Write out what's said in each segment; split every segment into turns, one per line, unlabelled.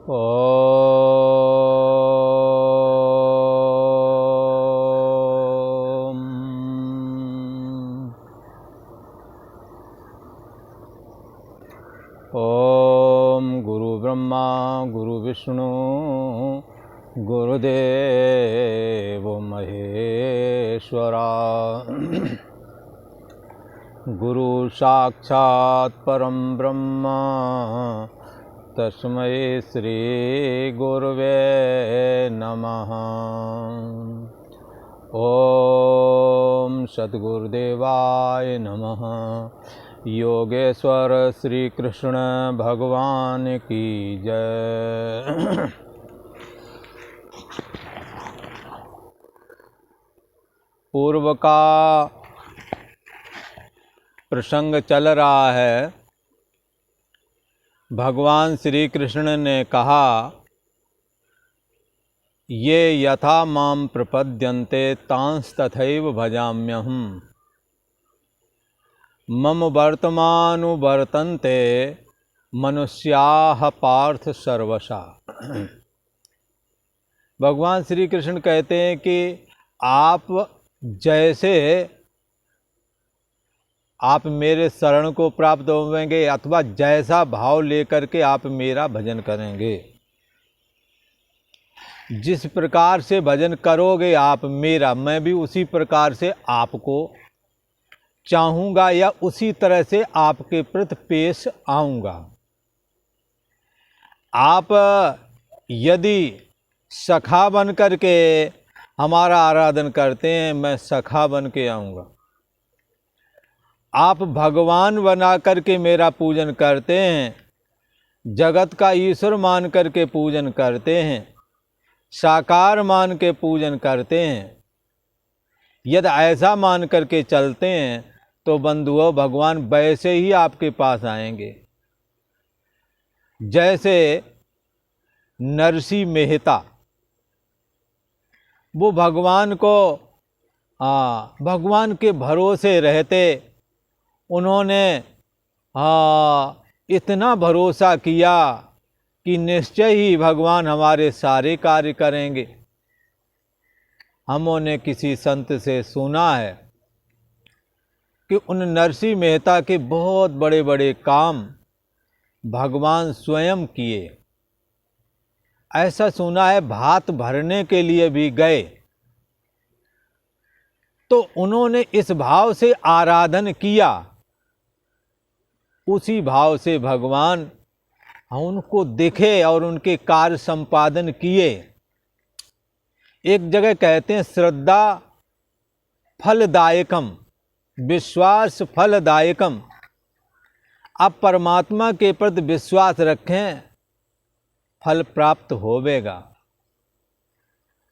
ओम। ओम गुरु ब्रह्मा गुरु विष्णु गुरुदेव महेश्वरा। गुरु साक्षात् परम ब्रह्म तस्मै श्री गुरुवे नमः। ओम सद्गुरुदेवाय नमः। योगेश्वर श्री कृष्ण भगवान की जय। पूर्व का प्रसंग चल रहा है। भगवान श्री कृष्ण ने कहा, ये यथा मां प्रपद्यन्ते तांस तथैव भजाम्यहम्। मम वर्तमानुवर्तन्ते मनुष्याः पार्थ सर्वशा। भगवान श्री कृष्ण कहते हैं कि आप जैसे आप मेरे शरण को प्राप्त होवेंगे अथवा जैसा भाव लेकर के आप मेरा भजन करेंगे, जिस प्रकार से भजन करोगे आप मेरा, मैं भी उसी प्रकार से आपको चाहूँगा या उसी तरह से आपके प्रति पेश आऊँगा। आप यदि सखा बन करके हमारा आराधन करते हैं, मैं सखा बन के आऊँगा। आप भगवान बना करके मेरा पूजन करते हैं, जगत का ईश्वर मान करके पूजन करते हैं, साकार मान के पूजन करते हैं। यदि ऐसा मान करके चलते हैं तो बंधुओं भगवान वैसे ही आपके पास आएंगे। जैसे नरसिंह मेहता, वो भगवान को भगवान के भरोसे रहते, उन्होंने इतना भरोसा किया कि निश्चय ही भगवान हमारे सारे कार्य करेंगे। हमने किसी संत से सुना है कि उन नरसिंह मेहता के बहुत बड़े बड़े काम भगवान स्वयं किए। ऐसा सुना है, भात भरने के लिए भी गए तो उन्होंने इस भाव से आराधन किया, उसी भाव से भगवान उनको दिखे और उनके कार्य संपादन किए। एक जगह कहते हैं, श्रद्धा फलदायकम विश्वास फलदायकम। आप परमात्मा के प्रति विश्वास रखें, फल प्राप्त होवेगा।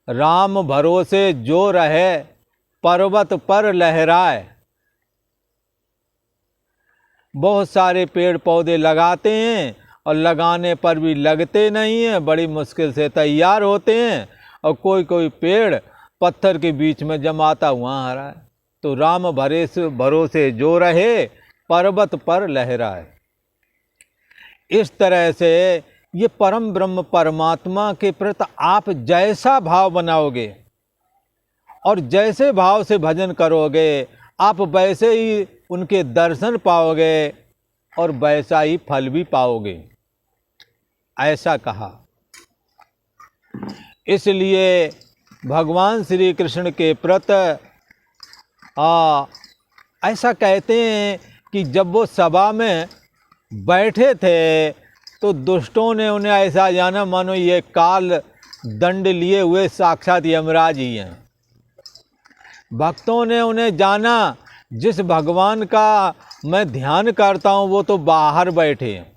राम भरोसे जो रहे पर्वत पर लहराए। बहुत सारे पेड़ पौधे लगाते हैं और लगाने पर भी लगते नहीं हैं, बड़ी मुश्किल से तैयार होते हैं, और कोई कोई पेड़ पत्थर के बीच में जमाता हुआ आ रहा है। तो राम भरोसे जो रहे पर्वत पर लहराए। इस तरह से ये परम ब्रह्म परमात्मा के प्रति आप जैसा भाव बनाओगे और जैसे भाव से भजन करोगे, आप वैसे ही उनके दर्शन पाओगे और वैसा ही फल भी पाओगे, ऐसा कहा। इसलिए भगवान श्री कृष्ण के प्रति ऐसा कहते हैं कि जब वो सभा में बैठे थे तो दुष्टों ने उन्हें ऐसा जाना मानो ये काल दंड लिए हुए साक्षात यमराज ही हैं। भक्तों ने उन्हें जाना, जिस भगवान का मैं ध्यान करता हूँ वो तो बाहर बैठे हैं।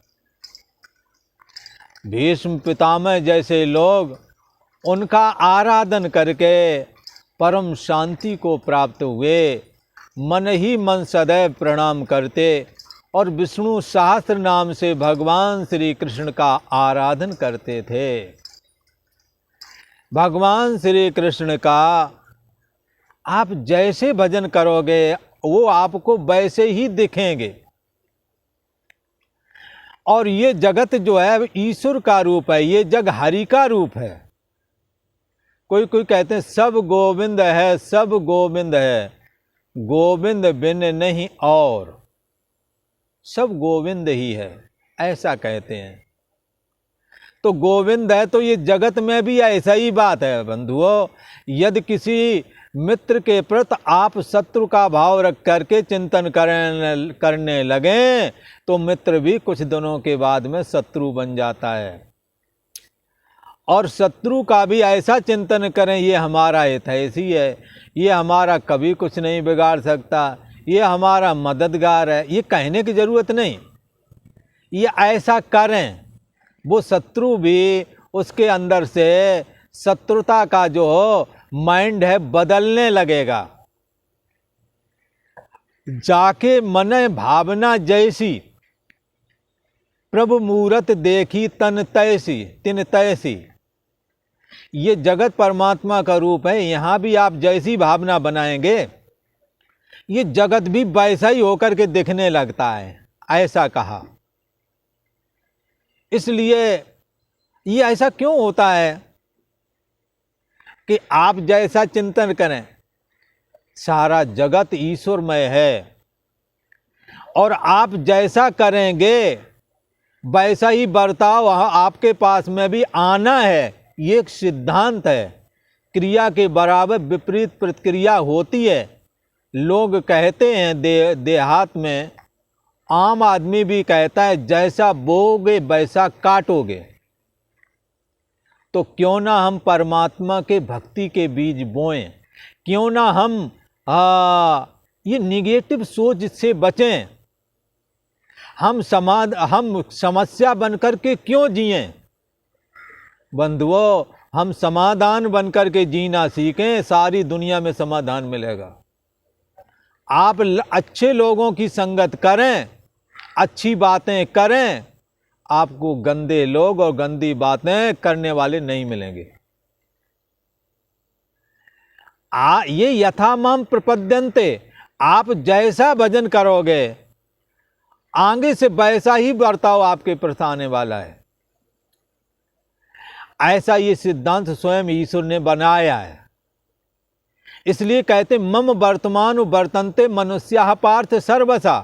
भीष्म पितामह जैसे लोग उनका आराधन करके परम शांति को प्राप्त हुए, मन ही मन सदैव प्रणाम करते और विष्णु सहस्त्र नाम से भगवान श्री कृष्ण का आराधन करते थे। भगवान श्री कृष्ण का आप जैसे भजन करोगे वो आपको वैसे ही दिखेंगे। और ये जगत जो है ईश्वर का रूप है, ये जग हरि का रूप है। कोई कोई कहते हैं सब गोविंद है, सब गोविंद है, गोविंद बिन नहीं और, सब गोविंद ही है, ऐसा कहते हैं। तो गोविंद है तो ये जगत में भी ऐसा ही बात है बंधुओं। यदि किसी मित्र के प्रति आप शत्रु का भाव रख करके चिंतन करने लगे तो मित्र भी कुछ दिनों के बाद में शत्रु बन जाता है। और शत्रु का भी ऐसा चिंतन करें ये हमारा हितैषी है, ये हमारा कभी कुछ नहीं बिगाड़ सकता, ये हमारा मददगार है, ये कहने की ज़रूरत नहीं। ये ऐसा करें, वो शत्रु भी उसके अंदर से शत्रुता का जो माइंड है बदलने लगेगा। जाके मन भावना जैसी, प्रभु मूरत देखी तन तैसी तिन तैसी। ये जगत परमात्मा का रूप है, यहाँ भी आप जैसी भावना बनाएंगे ये जगत भी वैसा ही होकर के दिखने लगता है, ऐसा कहा। इसलिए ये ऐसा क्यों होता है कि आप जैसा चिंतन करें, सारा जगत ईश्वरमय है और आप जैसा करेंगे वैसा ही बर्ताव आपके पास में भी आना है। ये एक सिद्धांत है, क्रिया के बराबर विपरीत प्रतिक्रिया होती है। लोग कहते हैं देहात में, आम आदमी भी कहता है जैसा बोगे वैसा काटोगे। तो क्यों ना हम परमात्मा के भक्ति के बीज बोएं, क्यों ना हम ये निगेटिव सोच से बचें। हम समस्या बनकर के क्यों जिएं बंधुओं, हम समाधान बनकर के जीना सीखें, सारी दुनिया में समाधान मिलेगा। आप अच्छे लोगों की संगत करें, अच्छी बातें करें, आपको गंदे लोग और गंदी बातें करने वाले नहीं मिलेंगे। ये यथामाम प्रपद्यन्ते, आप जैसा भजन करोगे आगे से वैसा ही बर्ताव आपके प्रति आने वाला है। ऐसा ये सिद्धांत स्वयं ईश्वर ने बनाया है। इसलिए कहते मम वर्तमान वर्तन्ते मनुष्याः पार्थ सर्वसा।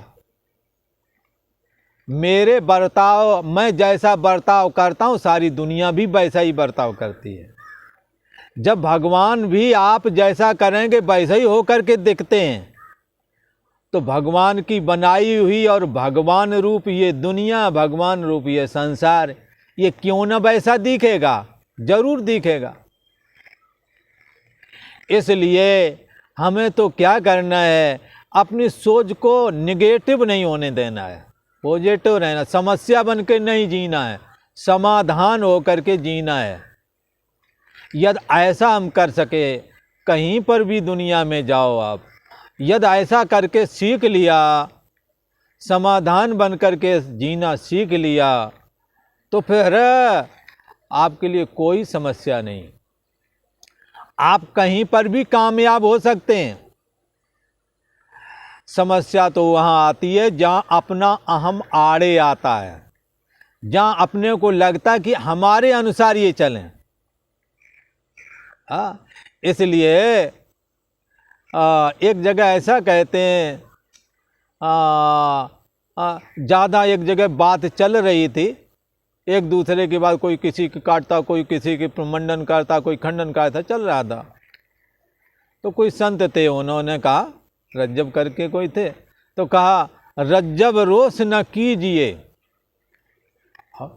मेरे बर्ताव, मैं जैसा बर्ताव करता हूं सारी दुनिया भी वैसा ही बर्ताव करती है। जब भगवान भी आप जैसा करेंगे वैसा ही होकर के दिखते हैं, तो भगवान की बनाई हुई और भगवान रूप ये दुनिया, भगवान रूप ये संसार, ये क्यों ना वैसा दिखेगा, जरूर दिखेगा। इसलिए हमें तो क्या करना है, अपनी सोच को निगेटिव नहीं होने देना है, पॉजिटिव रहना, समस्या बन के नहीं जीना है, समाधान होकर के जीना है। यदि ऐसा हम कर सके, कहीं पर भी दुनिया में जाओ आप, यदि ऐसा करके सीख लिया, समाधान बन करके जीना सीख लिया, तो फिर आपके लिए कोई समस्या नहीं, आप कहीं पर भी कामयाब हो सकते हैं। समस्या तो वहाँ आती है जहाँ अपना अहम आड़े आता है, जहाँ अपने को लगता है कि हमारे अनुसार ये चलें। इसलिए एक जगह ऐसा कहते हैं, ज़्यादा एक जगह बात चल रही थी, एक दूसरे के बाद कोई किसी की काटता, कोई किसी के प्रमंडन करता, कोई खंडन करता, चल रहा था। तो कोई संत थे, उन्होंने कहा, रज्जब करके कोई थे, तो कहा रज्जब रोष न कीजिए।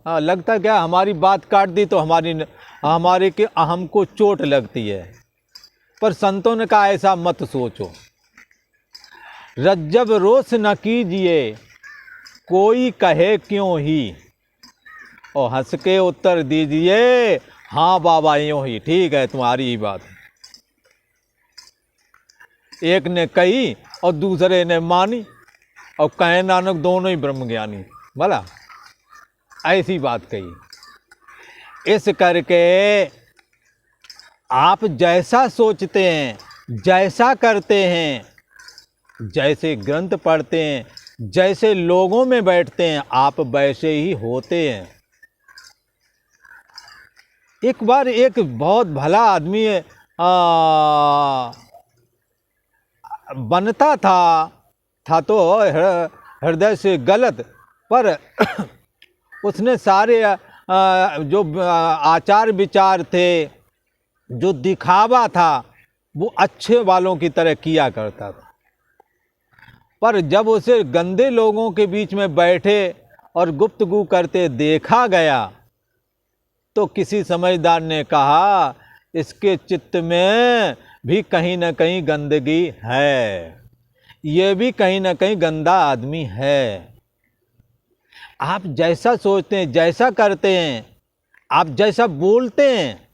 लगता क्या हमारी बात काट दी तो हमारे के अहम को चोट लगती है, पर संतों ने कहा ऐसा मत सोचो। रज्जब रोष न कीजिए, कोई कहे क्यों ही, और हंस के उत्तर दीजिए हाँ बाबा यूं ही, ठीक है तुम्हारी ही बात। एक ने कही और दूसरे ने मानी, और कहे नानक दोनों ही ब्रह्मज्ञानी, भला ऐसी बात कही। इस करके आप जैसा सोचते हैं, जैसा करते हैं, जैसे ग्रंथ पढ़ते हैं, जैसे लोगों में बैठते हैं आप वैसे ही होते हैं। एक बार एक बहुत भला आदमी बनता था तो हृदय से गलत, पर उसने सारे जो आचार विचार थे, जो दिखावा था, वो अच्छे वालों की तरह किया करता था। पर जब उसे गंदे लोगों के बीच में बैठे और गुफ्तगू करते देखा गया तो किसी समझदार ने कहा इसके चित्त में भी कहीं ना कहीं गंदगी है, ये भी कहीं ना कहीं गंदा आदमी है। आप जैसा सोचते हैं, जैसा करते हैं, आप जैसा बोलते हैं,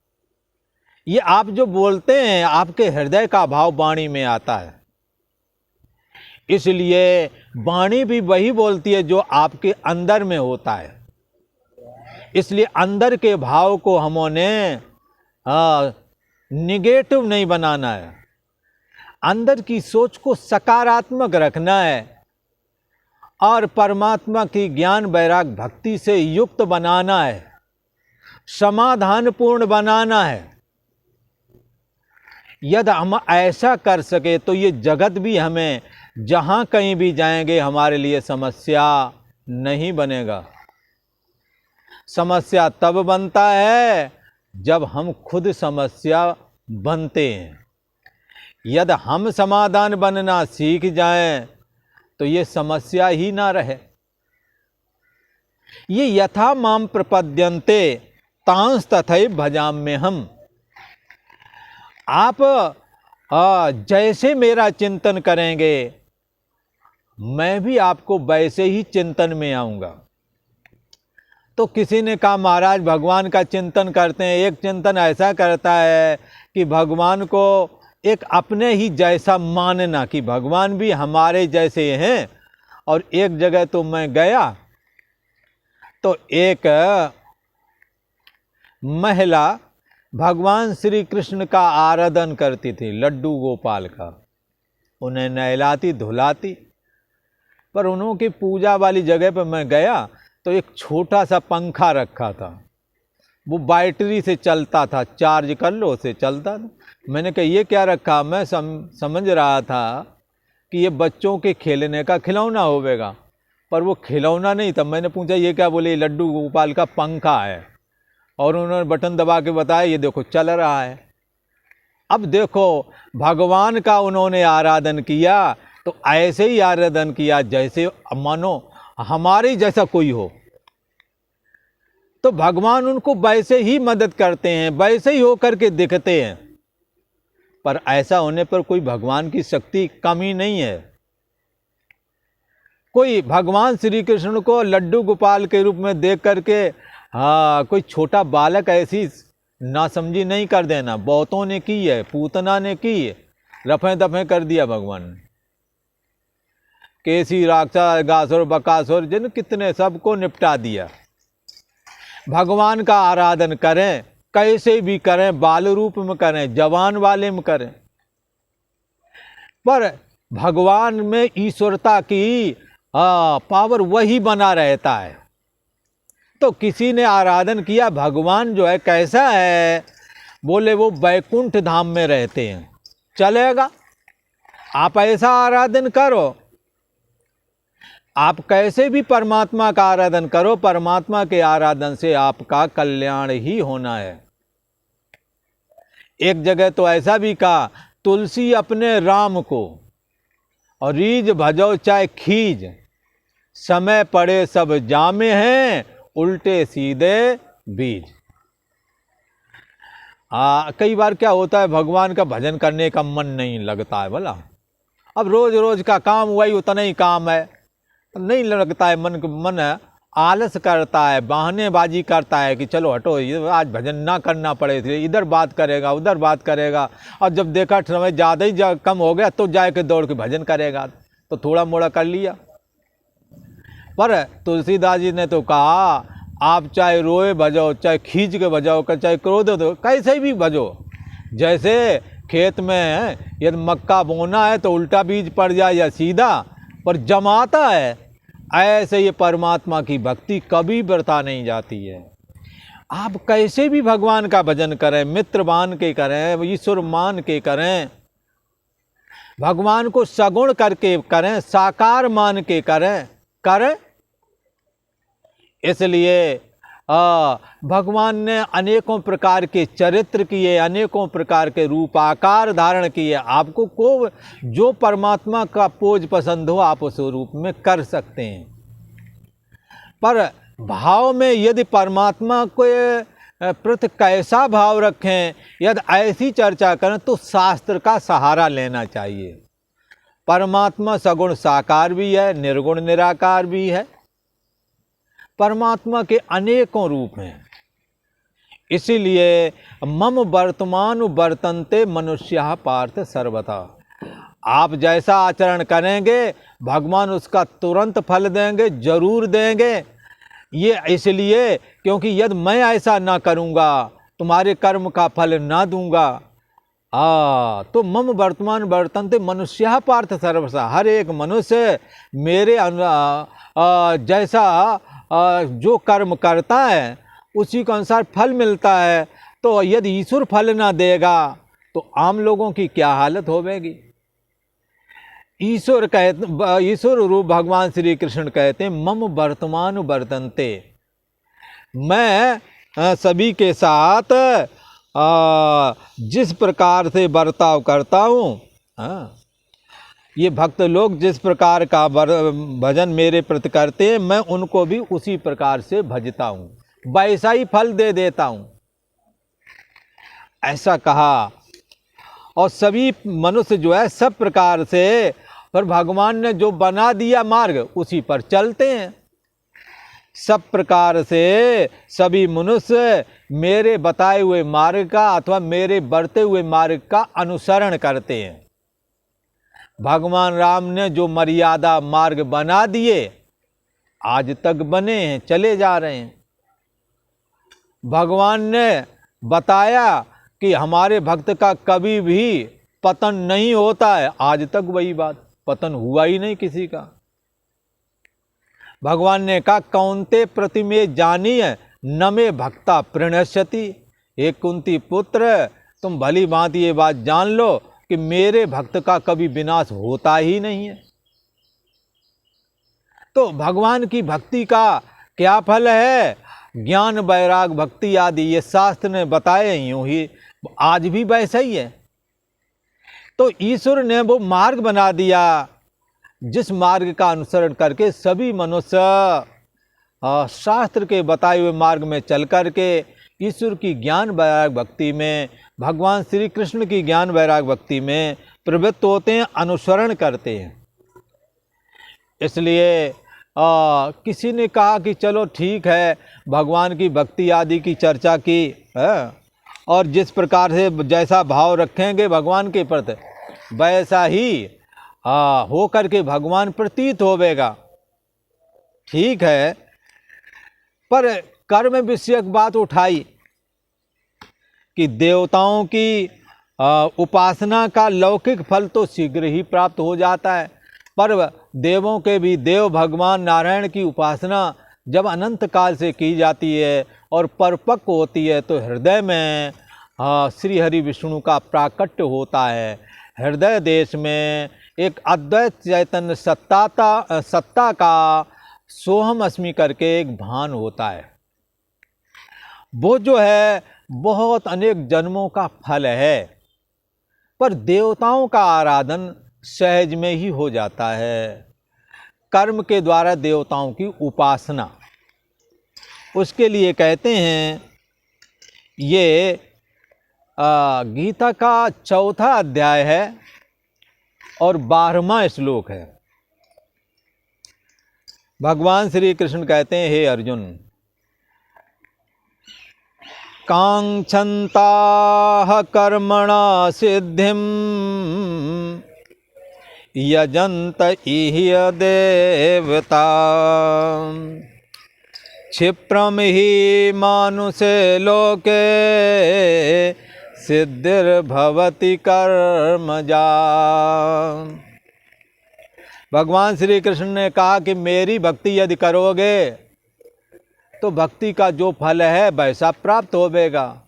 ये आप जो बोलते हैं आपके हृदय का भाव वाणी में आता है। इसलिए वाणी भी वही बोलती है जो आपके अंदर में होता है। इसलिए अंदर के भाव को हमने निगेटिव नहीं बनाना है, अंदर की सोच को सकारात्मक रखना है और परमात्मा की ज्ञान वैराग भक्ति से युक्त बनाना है, समाधानपूर्ण बनाना है। यदि हम ऐसा कर सके तो ये जगत भी हमें जहाँ कहीं भी जाएंगे हमारे लिए समस्या नहीं बनेगा। समस्या तब बनता है जब हम खुद समस्या बनते हैं। यदि हम समाधान बनना सीख जाएं तो ये समस्या ही ना रहे। ये यथा माम प्रपद्यन्ते तांस तथैव भजाम्यहम्। आप जैसे मेरा चिंतन करेंगे मैं भी आपको वैसे ही चिंतन में आऊँगा। तो किसी ने कहा महाराज भगवान का चिंतन करते हैं, एक चिंतन ऐसा करता है कि भगवान को एक अपने ही जैसा मानना कि भगवान भी हमारे जैसे हैं। और एक जगह तो मैं गया तो एक महिला भगवान श्री कृष्ण का आराधन करती थी, लड्डू गोपाल का, उन्हें नहलाती धुलाती। पर उन्होंने पूजा वाली जगह पर मैं गया तो एक छोटा सा पंखा रखा था, वो बैटरी से चलता था, चार्ज कर लो उसे चलता था। मैंने कहा ये क्या रखा? मैं समझ रहा था कि ये बच्चों के खेलने का खिलौना होवेगा, पर वो खिलौना नहीं था। मैंने पूछा ये क्या? बोले लड्डू गोपाल का पंखा है। और उन्होंने बटन दबा के बताया ये देखो चल रहा है। अब देखो भगवान का उन्होंने आराधन किया तो ऐसे ही आराधन किया जैसे मानो हमारे जैसा कोई हो, तो भगवान उनको वैसे ही मदद करते हैं, वैसे ही होकर के दिखते हैं। पर ऐसा होने पर कोई भगवान की शक्ति कमी नहीं है। कोई भगवान श्री कृष्ण को लड्डू गोपाल के रूप में देख करके कोई छोटा बालक ऐसी नासमझी नहीं कर देना। बहुतों ने की है, पूतना ने की है, रफे दफे कर दिया भगवान ने। केसी राक्षस गासुर बकासुर जिन कितने सबको निपटा दिया। भगवान का आराधन करें, कैसे भी करें, बाल रूप में करें, जवान वाले में करें, पर भगवान में ईश्वरता की पावर वही बना रहता है। तो किसी ने आराधन किया, भगवान जो है कैसा है? बोले वो वैकुंठ धाम में रहते हैं। चलेगा, आप ऐसा आराधन करो, आप कैसे भी परमात्मा का आराधन करो, परमात्मा के आराधन से आपका कल्याण ही होना है। एक जगह तो ऐसा भी कहा, तुलसी अपने राम को और रीज भजो चाहे खीज, समय पड़े सब जामे हैं उल्टे सीधे बीज। कई बार क्या होता है भगवान का भजन करने का मन नहीं लगता है। भला अब रोज रोज का काम वही उतना ही काम है, नहीं लगता है मन है, आलस करता है, बहानेबाजी करता है कि चलो हटो आज भजन ना करना पड़े, इधर बात करेगा उधर बात करेगा। और जब देखा समय ज़्यादा ही कम हो गया तो जाके दौड़ के भजन करेगा, तो थोड़ा मोड़ा कर लिया। पर तुलसीदास जी ने तो कहा आप चाहे रोए भजो, चाहे खींच के भजो, चाहे क्रोध दो, कैसे भी भजो। जैसे खेत में यदि मक्का बोना है तो उल्टा बीज पड़ जाए या सीधा, पर जमाता है। ऐसे ये परमात्मा की भक्ति कभी व्यर्था नहीं जाती है। आप कैसे भी भगवान का भजन करें, मित्र मान के करें, ईश्वर मान के करें, भगवान को सगुण करके करें, साकार मान के करें। इसलिए भगवान ने अनेकों प्रकार के चरित्र किए, अनेकों प्रकार के रूप आकार धारण किए। आपको को जो परमात्मा का पोज पसंद हो आप उस रूप में कर सकते हैं। पर भाव में यदि परमात्मा को प्रति कैसा भाव रखें, यदि ऐसी चर्चा करें तो शास्त्र का सहारा लेना चाहिए। परमात्मा सगुण साकार भी है, निर्गुण निराकार भी है। परमात्मा के अनेकों रूप हैं। इसीलिए मम वर्तमान वर्तन्ते मनुष्य पार्थ सर्वथा। आप जैसा आचरण करेंगे भगवान उसका तुरंत फल देंगे, जरूर देंगे। ये इसलिए क्योंकि यदि मैं ऐसा ना करूँगा, तुम्हारे कर्म का फल ना दूंगा, तो मम वर्तमान वर्तन्ते मनुष्य पार्थ सर्वथा। हर एक मनुष्य मेरे जैसा जो कर्म करता है उसी के अनुसार फल मिलता है। तो यदि ईश्वर फल ना देगा तो आम लोगों की क्या हालत होगी। ईश्वर रूप भगवान श्री कृष्ण कहते हैं मम वर्तमान वर्तन्ते। मैं सभी के साथ जिस प्रकार से बर्ताव करता हूँ, ये भक्त लोग जिस प्रकार का भजन मेरे प्रति करते हैं मैं उनको भी उसी प्रकार से भजता हूँ, वैसा ही फल दे देता हूँ, ऐसा कहा। और सभी मनुष्य जो है सब प्रकार से, पर भगवान ने जो बना दिया मार्ग उसी पर चलते हैं। सब प्रकार से सभी मनुष्य मेरे बताए हुए मार्ग का अथवा मेरे बढ़ते हुए मार्ग का अनुसरण करते हैं। भगवान राम ने जो मर्यादा मार्ग बना दिए आज तक बने हैं, चले जा रहे हैं। भगवान ने बताया कि हमारे भक्त का कभी भी पतन नहीं होता है, आज तक वही बात, पतन हुआ ही नहीं किसी का। भगवान ने कहा कौन्ते प्रतिमे जानिए न में भक्ता प्रणश्यति। हे कुंती पुत्र, तुम भली भांति ये बात जान लो कि मेरे भक्त का कभी विनाश होता ही नहीं है। तो भगवान की भक्ति का क्या फल है? ज्ञान वैराग भक्ति आदि ये शास्त्र ने बताए, यूं ही आज भी वैसा ही है। तो ईश्वर ने वो मार्ग बना दिया जिस मार्ग का अनुसरण करके सभी मनुष्य शास्त्र के बताए हुए मार्ग में चल करके ईश्वर की ज्ञान वैराग भक्ति में, भगवान श्री कृष्ण की ज्ञान वैराग भक्ति में प्रवृत्त होते हैं, अनुसरण करते हैं। इसलिए किसी ने कहा कि चलो ठीक है, भगवान की भक्ति आदि की चर्चा की है और जिस प्रकार से जैसा भाव रखेंगे भगवान के प्रति वैसा ही हो करके भगवान प्रतीत होवेगा। ठीक है, पर कर्म विषयक बात उठाई कि देवताओं की उपासना का लौकिक फल तो शीघ्र ही प्राप्त हो जाता है, पर देवों के भी देव भगवान नारायण की उपासना जब अनंत काल से की जाती है और परिपक्व होती है तो हृदय में श्री हरि विष्णु का प्राकट्य होता है। हृदय देश में एक अद्वैत चैतन्य सत्ता का सोहम अस्मि करके एक भान होता है। वो जो है बहुत अनेक जन्मों का फल है, पर देवताओं का आराधन सहज में ही हो जाता है। कर्म के द्वारा देवताओं की उपासना, उसके लिए कहते हैं ये गीता का 4था अध्याय है और 12वां श्लोक है। भगवान श्री कृष्ण कहते हैं, हे अर्जुन, कांक्षन्ताः कर्मणा सिद्धिं यजन्त इह देवता क्षिप्रम हि मानुषे लोके सिद्धिर्भवति कर्मजा। भगवान श्री कृष्ण ने कहा कि मेरी भक्ति यदि करोगे तो भक्ति का जो फल है वैसा प्राप्त होवेगा,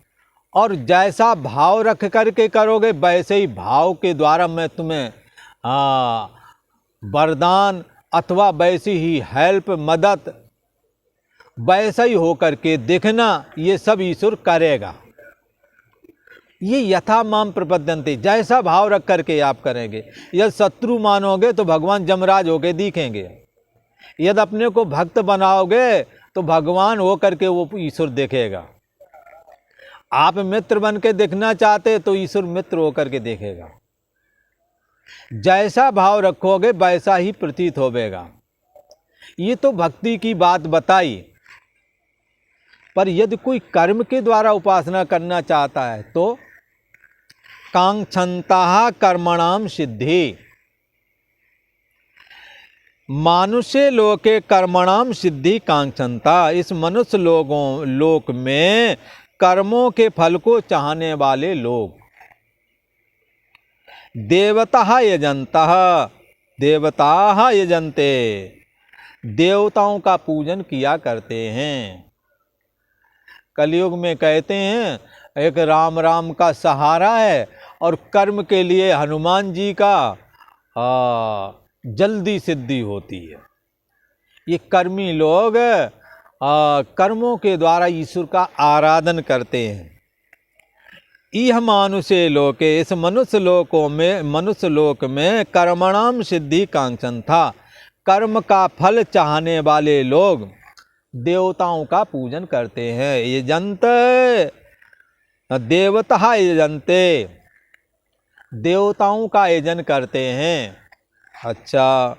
और जैसा भाव रख करके करोगे वैसे ही भाव के द्वारा मैं तुम्हें वरदान अथवा वैसी ही हेल्प, मदद वैसा ही होकर के देखना, ये सब ईश्वर करेगा। ये यथा माम प्रपद्यन्ते, जैसा भाव रख करके आप करेंगे। यदि शत्रु मानोगे तो भगवान जमराज होके दिखेंगे, यदि अपने को भक्त बनाओगे तो भगवान हो करके वो ईश्वर देखेगा। आप मित्र बन के देखना चाहते तो ईश्वर मित्र होकर के देखेगा। जैसा भाव रखोगे वैसा ही प्रतीत होवेगा। ये तो भक्ति की बात बताई, पर यदि कोई कर्म के द्वारा उपासना करना चाहता है तो कांक्षन्ता कर्मणाम सिद्धि, मानुष्य लोके कर्मणाम सिद्धि कांक्षन्ता। इस मनुष्य लोक में कर्मों के फल को चाहने वाले लोग, देवता यजन्तः, देवता यजन्ते, देवताओं का पूजन किया करते हैं। कलयुग में कहते हैं एक राम राम का सहारा है और कर्म के लिए हनुमान जी का जल्दी सिद्धि होती है। ये कर्मी लोग कर्मों के द्वारा ईश्वर का आराधन करते हैं। इह मानुषे लोके, इस मनुष्य लोक में कर्मणाम सिद्धि कांक्षन्ता, कर्म का फल चाहने वाले लोग देवताओं का पूजन करते हैं। यजन्ते, देवता यजन्ते, देवताओं का यजन करते हैं। अच्छा,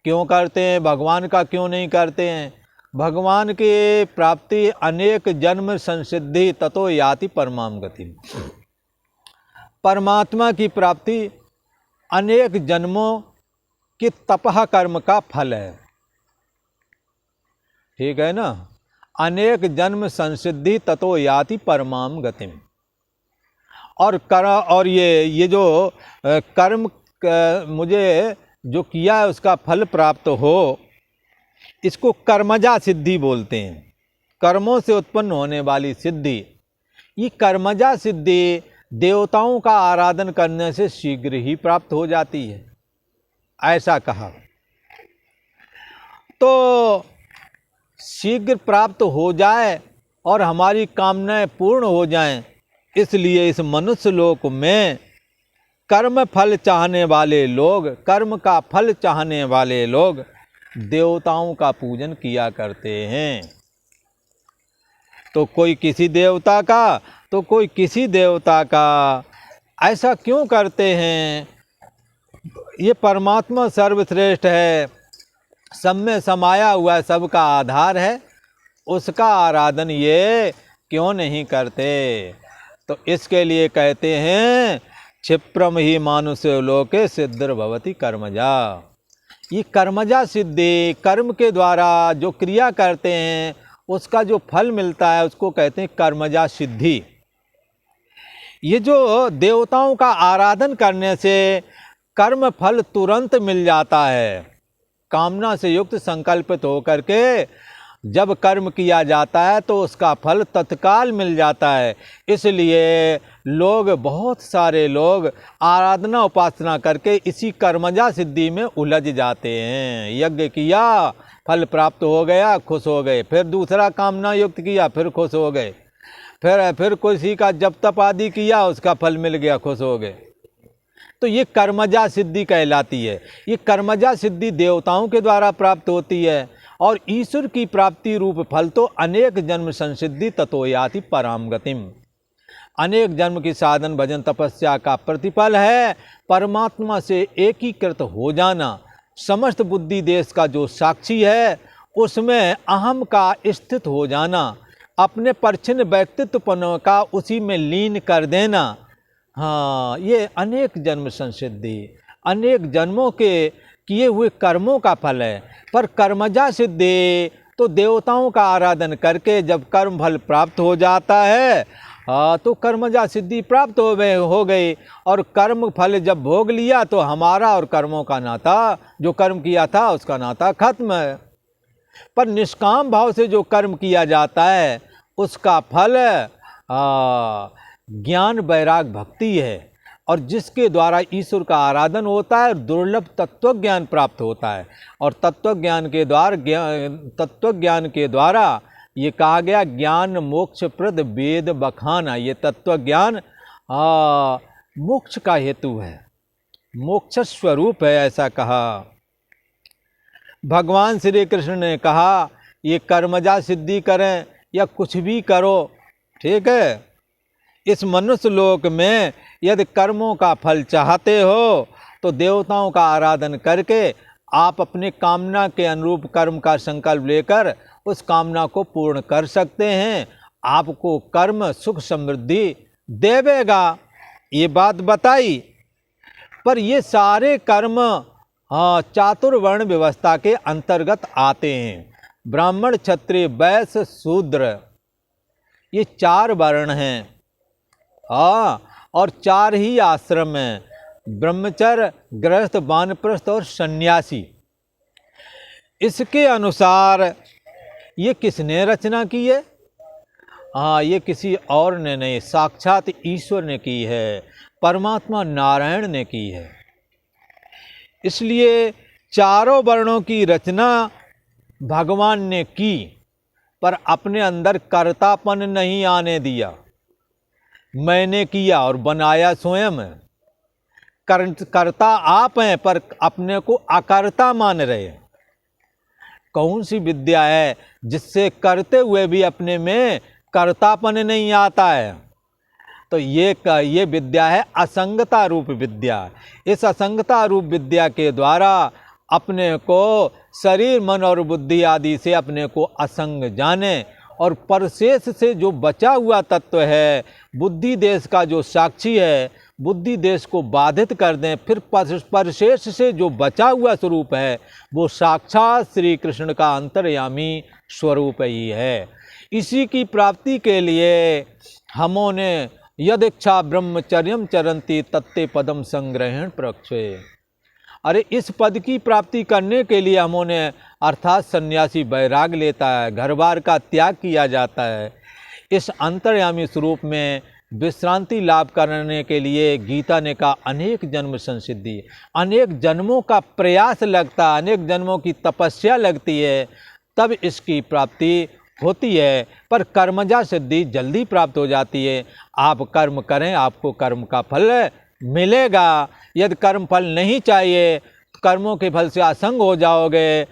क्यों करते हैं? भगवान का क्यों नहीं करते हैं? भगवान की प्राप्ति अनेक जन्म संसिद्धि ततो याति परमाम गति, परमात्मा की प्राप्ति अनेक जन्मों के तपह कर्म का फल है। ठीक है ना? अनेक जन्म संसिद्धि ततो याति परमाम गतिम। और ये जो कर्म मुझे जो किया है उसका फल प्राप्त हो, इसको कर्मजा सिद्धि बोलते हैं। कर्मों से उत्पन्न होने वाली सिद्धि, ये कर्मजा सिद्धि देवताओं का आराधन करने से शीघ्र ही प्राप्त हो जाती है, ऐसा कहा। तो शीघ्र प्राप्त हो जाए और हमारी कामनाएं पूर्ण हो जाएं, इसलिए इस मनुष्य लोक में कर्म फल चाहने वाले लोग, कर्म का फल चाहने वाले लोग देवताओं का पूजन किया करते हैं। तो कोई किसी देवता का तो कोई किसी देवता का। ऐसा क्यों करते हैं? ये परमात्मा सर्वश्रेष्ठ है, सब में समाया हुआ है, सबका आधार है, उसका आराधन ये क्यों नहीं करते? तो इसके लिए कहते हैं क्षिप्रम ही मानुष्य लोके सिद्धिर्भवति कर्मजा। ये कर्मजा सिद्धि, कर्म के द्वारा जो क्रिया करते हैं उसका जो फल मिलता है उसको कहते हैं कर्मजा सिद्धि। ये जो देवताओं का आराधन करने से कर्म फल तुरंत मिल जाता है, कामना से युक्त संकल्पित होकर के जब कर्म किया जाता है तो उसका फल तत्काल मिल जाता है। इसलिए लोग, बहुत सारे लोग आराधना उपासना करके इसी कर्मजा सिद्धि में उलझ जाते हैं। यज्ञ किया, फल प्राप्त हो गया, खुश हो गए, फिर दूसरा कामना युक्त किया, फिर खुश हो गए, फिर किसी का जप तप आदि किया, उसका फल मिल गया, खुश हो गए। तो ये कर्मजा सिद्धि कहलाती है। ये कर्मजा सिद्धि देवताओं के द्वारा प्राप्त होती है, और ईश्वर की प्राप्ति रूप फल तो अनेक जन्म संसिद्धि ततो याति पराम गतिम, अनेक जन्म की साधन भजन तपस्या का प्रतिफल है। परमात्मा से एकीकृत हो जाना, समस्त बुद्धि देश का जो साक्षी है उसमें अहम का स्थित हो जाना, अपने परछिन्न व्यक्तित्वपन का उसी में लीन कर देना। हाँ, ये अनेक जन्म संसिद्धि, अनेक जन्मों के किए हुए कर्मों का फल है। पर कर्मजा सिद्धि तो देवताओं का आराधन करके जब कर्म फल प्राप्त हो जाता है, तो कर्मजा सिद्धि प्राप्त हो गई, और कर्म फल जब भोग लिया तो हमारा और कर्मों का नाता, जो कर्म किया था उसका नाता खत्म है। पर निष्काम भाव से जो कर्म किया जाता है उसका फल ज्ञान वैराग भक्ति है, और जिसके द्वारा ईश्वर का आराधन होता है, दुर्लभ तत्व ज्ञान प्राप्त होता है। और तत्व ज्ञान के द्वारा ये कहा गया ज्ञान मोक्ष प्रद वेद बखाना, ये तत्व ज्ञान मोक्ष का हेतु है, मोक्ष स्वरूप है, ऐसा कहा। भगवान श्री कृष्ण ने कहा ये कर्मजा सिद्धि करें या कुछ भी करो, ठीक है, इस मनुष्य लोक में यदि कर्मों का फल चाहते हो तो देवताओं का आराधन करके आप अपने कामना के अनुरूप कर्म का संकल्प लेकर उस कामना को पूर्ण कर सकते हैं। आपको कर्म सुख समृद्धि देवेगा, ये बात बताई। पर ये सारे कर्म चातुर्वर्ण व्यवस्था के अंतर्गत आते हैं। ब्राह्मण क्षत्रिय वैश्य शूद्र, ये 4 वर्ण हैं, और 4 ही आश्रम हैं, ब्रह्मचर्य, गृहस्थ, वानप्रस्थ और सन्यासी। इसके अनुसार ये किसने रचना की है? ये किसी और ने नहीं, साक्षात ईश्वर ने की है, परमात्मा नारायण ने की है। इसलिए चारों वर्णों की रचना भगवान ने की, पर अपने अंदर कर्तापन नहीं आने दिया। मैंने किया और बनाया स्वयं, कर्ता आप हैं पर अपने को अकर्ता मान रहे हैं। कौन सी विद्या है जिससे करते हुए भी अपने में कर्तापन नहीं आता है? तो ये विद्या है असंगता रूप विद्या। इस असंगता रूप विद्या के द्वारा अपने को शरीर मन और बुद्धि आदि से अपने को असंग जाने, और परशेष से जो बचा हुआ तत्व है, बुद्धि देश का जो साक्षी है, बुद्धि देश को बाधित कर दें। फिर परशेष से जो बचा हुआ स्वरूप है वो साक्षात श्री कृष्ण का अंतर्यामी स्वरूप ही है। इसी की प्राप्ति के लिए हमोने यदिच्छा ब्रह्मचर्यम चरंती तत्ते पदम संग्रहण प्रक्षे। अरे इस पद की प्राप्ति करने के लिए हमोने अर्थात सन्यासी वैराग लेता है, घर बार का त्याग किया जाता है। इस अंतर्यामी स्वरूप में विश्रांति लाभ करने के लिए गीता ने कहा अनेक जन्म संसिद्धि, अनेक जन्मों का प्रयास लगता है, अनेक जन्मों की तपस्या लगती है, तब इसकी प्राप्ति होती है। पर कर्मजा सिद्धि जल्दी प्राप्त हो जाती है। आप कर्म करें, आपको कर्म का फल मिलेगा। यदि कर्म फल नहीं चाहिए, कर्मों के फल से असंग हो जाओगे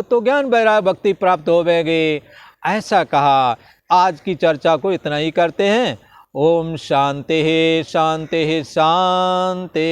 तो ज्ञान वैराग्य भक्ति प्राप्त होगी, ऐसा कहा। आज की चर्चा को इतना ही करते हैं। ओम शांति शांति शांति।